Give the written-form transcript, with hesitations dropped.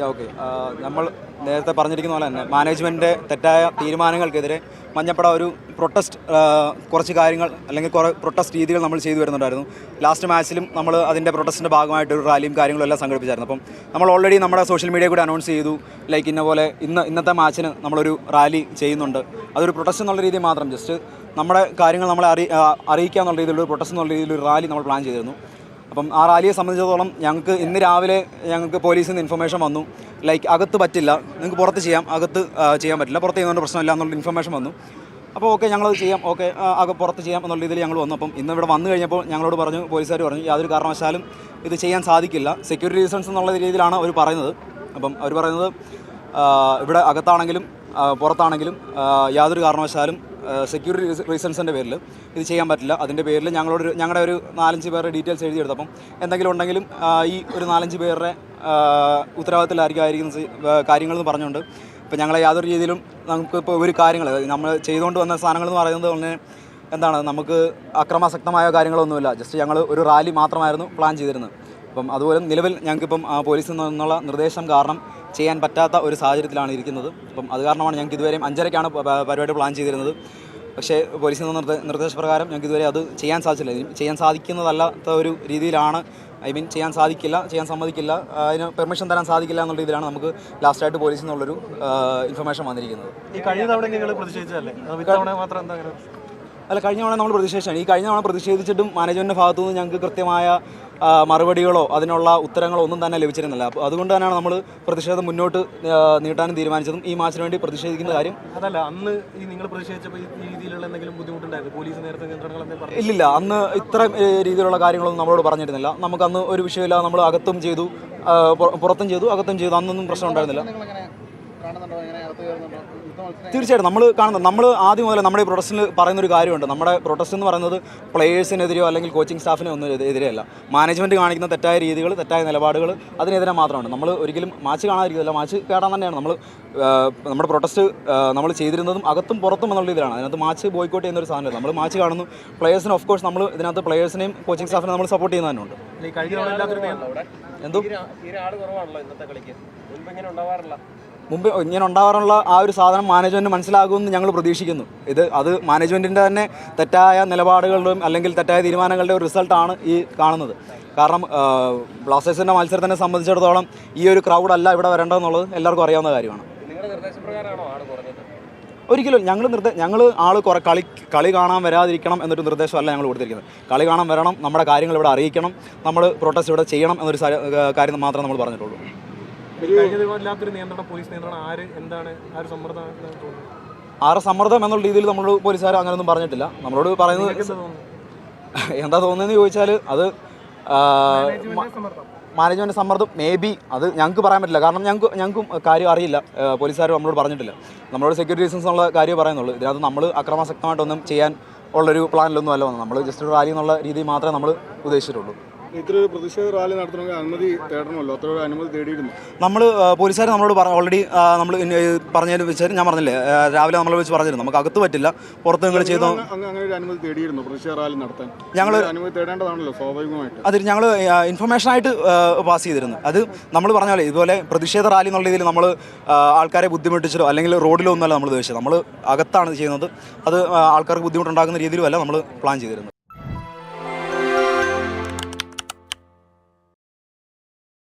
Okay. നമ്മൾ നേരത്തെ പറഞ്ഞിരിക്കുന്ന പോലെ തന്നെ മാനേജ്മെൻറ്റിൻ്റെ തെറ്റായ തീരുമാനങ്ങൾക്കെതിരെ മഞ്ഞപ്പട ഒരു പ്രൊട്ടസ്റ്റ് കുറച്ച് കാര്യങ്ങൾ അല്ലെങ്കിൽ കുറേ പ്രൊട്ടസ്റ്റ് രീതികൾ നമ്മൾ ചെയ്തു വരുന്നുണ്ടായിരുന്നു. ലാസ്റ്റ് മാച്ചിലും നമ്മൾ അതിൻ്റെ പ്രൊട്ടസ്റ്റിൻ്റെ ഭാഗമായിട്ട് ഒരു റാലിയും കാര്യങ്ങളും എല്ലാം സംഘടിപ്പിച്ചായിരുന്നു. അപ്പം നമ്മൾ ഓൾറെഡി നമ്മുടെ സോഷ്യൽ മീഡിയ കൂടി അനൗൺസ് ചെയ്തു, ലൈക്ക് ഇന്ന പോലെ ഇന്നത്തെ മാച്ചിന് നമ്മളൊരു റാലി ചെയ്യുന്നുണ്ട്. അതൊരു പ്രൊട്ടസ്റ്റ് എന്നുള്ള രീതിയിൽ മാത്രം ജസ്റ്റ് നമ്മുടെ കാര്യങ്ങൾ നമ്മളെ അറിയിക്കുക എന്നുള്ള രീതിയിലൊരു പ്രൊട്ടസ്റ്റ് എന്നുള്ള രീതിയിലൊരു റാലി നമ്മൾ പ്ലാൻ ചെയ്തിരുന്നു. അപ്പം ആ റാലിയെ സംബന്ധിച്ചിടത്തോളം ഞങ്ങൾക്ക് ഇന്ന് രാവിലെ ഞങ്ങൾക്ക് പോലീസിൽ നിന്ന് ഇൻഫർമേഷൻ വന്നു, ലൈക്ക് അകത്ത് പറ്റില്ല, നിങ്ങൾക്ക് പുറത്ത് ചെയ്യാം, അകത്ത് ചെയ്യാൻ പറ്റില്ല, പുറത്ത് ചെയ്യുന്നതുകൊണ്ട് പ്രശ്നമില്ല എന്നുള്ള ഇൻഫർമേഷൻ വന്നു. അപ്പോൾ ഓക്കെ ഞങ്ങളത് ചെയ്യാം, ഓക്കെ പുറത്ത് ചെയ്യാം എന്നുള്ള രീതിയിൽ ഞങ്ങൾ വന്നു. അപ്പം ഇന്ന് ഇവിടെ വന്നു കഴിഞ്ഞപ്പോൾ ഞങ്ങളോട് പറഞ്ഞു, പോലീസുകാർ പറഞ്ഞു യാതൊരു കാരണവശാലും ഇത് ചെയ്യാൻ സാധിക്കില്ല, സെക്യൂരിറ്റി റീസൺസ് എന്നുള്ള രീതിയിലാണ് അവർ പറയുന്നത്. അപ്പം അവർ പറയുന്നത് ഇവിടെ അകത്താണെങ്കിലും പുറത്താണെങ്കിലും യാതൊരു കാരണവശാലും സെക്യൂരിറ്റി റീസൺസിൻ്റെ പേരിൽ ഇത് ചെയ്യാൻ പറ്റില്ല. അതിൻ്റെ പേരിൽ ഞങ്ങളുടെ ഒരു 4-5 പേരുടെ ഡീറ്റെയിൽസ് എഴുതിയെടുത്തപ്പം എന്തെങ്കിലും ഉണ്ടെങ്കിലും ഈ ഒരു 4-5 പേരുടെ ഉത്തരവാദിത്തത്തിലായിരിക്കും കാര്യങ്ങളെന്ന് പറഞ്ഞുകൊണ്ട് ഇപ്പോൾ ഞങ്ങളെ യാതൊരു രീതിയിലും നമുക്കിപ്പോൾ ഒരു കാര്യങ്ങൾ നമ്മൾ ചെയ്തുകൊണ്ട് വന്ന സാധനങ്ങളെന്ന് പറയുന്നത് തന്നെ എന്താണ്, നമുക്ക് അക്രമാസക്തമായ കാര്യങ്ങളൊന്നുമില്ല, ജസ്റ്റ് ഞങ്ങൾ ഒരു റാലി മാത്രമായിരുന്നു പ്ലാൻ ചെയ്തിരുന്നത്. അപ്പം അതുപോലെ നിലവിൽ ഞങ്ങൾക്കിപ്പം പോലീസിൽ നിന്നുള്ള നിർദ്ദേശം കാരണം ചെയ്യാൻ പറ്റാത്ത ഒരു സാഹചര്യത്തിലാണ് ഇരിക്കുന്നത്. അപ്പം അത് കാരണമാണ് ഞങ്ങൾക്ക് ഇതുവരെയും 5:30-ക്കാണ് പരിപാടി പ്ലാൻ ചെയ്തിരുന്നത്. പക്ഷേ പോലീസിൽ നിന്ന് നിർദ്ദേശപ്രകാരം ഞങ്ങൾക്ക് ഇതുവരെ അത് ചെയ്യാൻ സാധിച്ചില്ല. ചെയ്യാൻ സാധിക്കുന്നതല്ലാത്ത ഒരു രീതിയിലാണ്, ചെയ്യാൻ സാധിക്കില്ല, ചെയ്യാൻ സമ്മതിക്കില്ല, അതിന് പെർമിഷൻ തരാൻ സാധിക്കില്ല എന്നുള്ള രീതിയിലാണ് നമുക്ക് ലാസ്റ്റായിട്ട് പോലീസിൽ നിന്നുള്ളൊരു ഇൻഫർമേഷൻ വന്നിരിക്കുന്നത്. ഈ കഴിഞ്ഞ തവണ നിങ്ങൾ പ്രതിഷേധിച്ചല്ലേ? മാത്രം എന്താ? അല്ല, കഴിഞ്ഞ തവണ നമ്മൾ പ്രതിഷേധിച്ചാണ്. ഈ കഴിഞ്ഞ തവണ പ്രതിഷേധിച്ചിട്ടും മാനേജ്മെൻറ്റിൻ്റെ ഭാഗത്തു നിന്ന് ഞങ്ങൾക്ക് കൃത്യമായ മറുപടികളോ അതിനുള്ള ഉത്തരങ്ങളോ ഒന്നും തന്നെ ലഭിച്ചിരുന്നില്ല. അപ്പോൾ അതുകൊണ്ട് തന്നെയാണ് നമ്മൾ പ്രതിഷേധം മുന്നോട്ട് നീട്ടാനും തീരുമാനിച്ചതും ഈ മാച്ചിന് വേണ്ടി പ്രതിഷേധിക്കുന്ന കാര്യം. അതല്ല, അന്ന് ഈ നിങ്ങൾ പ്രതിഷേധിച്ചപ്പോൾ ഈ രീതിയിലുള്ള എന്തെങ്കിലും ബുദ്ധിമുട്ടുണ്ടായിരുന്നു? പോലീസ് നേരത്തെ നിയന്ത്രണങ്ങൾ ഇല്ലില്ല, അന്ന് ഇത്ര രീതിയിലുള്ള കാര്യങ്ങളൊന്നും നമ്മളോട് പറഞ്ഞിരുന്നില്ല. നമുക്കന്ന് ഒരു വിഷയമില്ല, നമ്മൾ അകത്തും ചെയ്തു, പുറത്തും ചെയ്തു, അകത്തും ചെയ്തു, അന്നൊന്നും പ്രശ്നം ഉണ്ടായിരുന്നില്ല. തീർച്ചയായിട്ടും നമ്മൾ ആദ്യം മുതൽ നമ്മുടെ ഈ പ്രൊട്ടസ്റ്റിൽ പറയുന്നൊരു കാര്യമുണ്ട്. നമ്മുടെ പ്രൊട്ടസ്റ്റ് എന്ന് പറയുന്നത് പ്ലേയേഴ്സിനെതിരെയോ അല്ലെങ്കിൽ കോച്ചിങ് സ്റ്റാഫിനെ ഒന്നും എതിരെയല്ല. മാനേജ്മെൻറ്റ് കാണിക്കുന്ന തെറ്റായ രീതികൾ, തെറ്റായ നിലപാടുകൾ അതിനെതിരെ മാത്രമാണ്. നമ്മൾ ഒരിക്കലും മാച്ച് കാണാതിരിക്കില്ല, മാച്ച് കേടാൻ തന്നെയാണ് നമ്മുടെ പ്രൊട്ടസ്റ്റ് നമ്മൾ ചെയ്തിരുന്നതും അകത്തും പുറത്തും എന്നുള്ള രീതിയിലാണ്. അതിനകത്ത് മാച്ച് ബോയ്ക്കോട്ട് ചെയ്യുന്നൊരു സാധനമല്ല. നമ്മൾ മാച്ച് കാണുന്നു, പ്ലേയേഴ്സിന് ഓഫ് കോഴ്സ് നമ്മൾ ഇതിനകത്ത് പ്ലേയേഴ്സിനെയും കോച്ചിങ് സ്റ്റാഫിനെ നമ്മൾ സപ്പോർട്ട് ചെയ്യുന്ന തന്നെ ഉണ്ട്. എന്തോ മുമ്പ് ഇങ്ങനെ ഉണ്ടാവാറുള്ള ആ ഒരു സാധനം മാനേജ്മെൻറ്റ് മനസ്സിലാകുമെന്ന് ഞങ്ങൾ പ്രതീക്ഷിക്കുന്നു. അത് മാനേജ്മെൻറ്റിൻ്റെ തന്നെ തെറ്റായ നിലപാടുകളുടെയും അല്ലെങ്കിൽ തെറ്റായ തീരുമാനങ്ങളുടെ ഒരു റിസൾട്ടാണ് ഈ കാണുന്നത്. കാരണം ബ്ലാസ്റ്റേഴ്സിൻ്റെ മത്സരത്തിനെ സംബന്ധിച്ചിടത്തോളം ഈ ഒരു ക്രൗഡ് അല്ല ഇവിടെ വരേണ്ടതെന്നുള്ളത് എല്ലാവർക്കും അറിയാവുന്ന കാര്യമാണ്. ഒരിക്കലും ഞങ്ങൾ കളി കാണാൻ വരാതിരിക്കണം എന്നൊരു നിർദ്ദേശമല്ല ഞങ്ങൾ കൊടുത്തിരിക്കുന്നത്. കളി കാണാൻ വരണം, നമ്മുടെ കാര്യങ്ങൾ ഇവിടെ അറിയിക്കണം, നമ്മൾ പ്രൊട്ടസ്റ്റ് ഇവിടെ ചെയ്യണം എന്നൊരു കാര്യം മാത്രമേ നമ്മൾ പറഞ്ഞിട്ടുള്ളൂ. സമ്മർദ്ദം എന്നുള്ള രീതിയിൽ നമ്മളോട് പോലീസുകാർ അങ്ങനെയൊന്നും പറഞ്ഞിട്ടില്ല. നമ്മളോട് പറയുന്നത് എന്താ തോന്നുന്നതെന്ന് ചോദിച്ചാൽ അത് മാനേജ്മെൻറ്റ് സമ്മർദ്ദം മേ ബി, അത് ഞങ്ങൾക്ക് പറയാൻ പറ്റില്ല. കാരണം ഞങ്ങൾക്കും കാര്യം അറിയില്ല, പോലീസുകാർ നമ്മളോട് പറഞ്ഞിട്ടില്ല. നമ്മളോട് സെക്യൂരിറ്റി റീസൺസ് എന്നുള്ള കാര്യം പറയുന്നുള്ളൂ. ഇതിനകത്ത് നമ്മൾ അക്രമാസക്തമായിട്ടൊന്നും ചെയ്യാൻ ഉള്ളൊരു പ്ലാനിലൊന്നും അല്ല വന്നത്. നമ്മൾ ജസ്റ്റ് ഒരു റാലി എന്നുള്ള രീതിയിൽ മാത്രമേ നമ്മൾ ഉദ്ദേശിച്ചിട്ടുള്ളൂ. ഇത്രയൊരു പ്രതിഷേധ റാലി നടത്തണമെങ്കിൽ അനുമതി തേടണമല്ലോ, അത്ര അനുമതി തേടിയിരുന്നു. നമ്മൾ പോലീസുകാർ നമ്മളോട് ഓൾറെഡി നമ്മൾ പറഞ്ഞതിൽ വെച്ചാൽ ഞാൻ പറഞ്ഞില്ലേ, രാവിലെ നമ്മൾ വെച്ച് പറഞ്ഞിരുന്നു നമുക്ക് അകത്ത് പറ്റില്ല, പുറത്ത് നിങ്ങൾ ചെയ്തു. അങ്ങനെ ഒരു അനുമതി തേടിയിരുന്നു പ്രതിഷേധ റാലി നടത്താൻ? ഞങ്ങൾ അനുമതി തേടേണ്ടതാണല്ലോ സ്വാഭാവികമായിട്ട്. അതിൽ ഞങ്ങൾ ഇൻഫർമേഷനായിട്ട് പാസ് ചെയ്തിരുന്നു. അത് നമ്മൾ പറഞ്ഞ പോലെ ഇതുപോലെ പ്രതിഷേധ റാലി എന്നുള്ള രീതിയിൽ നമ്മൾ ആൾക്കാരെ ബുദ്ധിമുട്ടിച്ചിട്ടോ അല്ലെങ്കിൽ റോഡിലോ ഒന്നുമല്ല നമ്മൾ ഉദ്ദേശിച്ചത്. നമ്മൾ അകത്താണ് ചെയ്യുന്നത്. അത് ആൾക്കാർക്ക് ബുദ്ധിമുട്ടുണ്ടാക്കുന്ന രീതിയിലുമല്ല നമ്മൾ പ്ലാൻ ചെയ്തിരുന്നത്.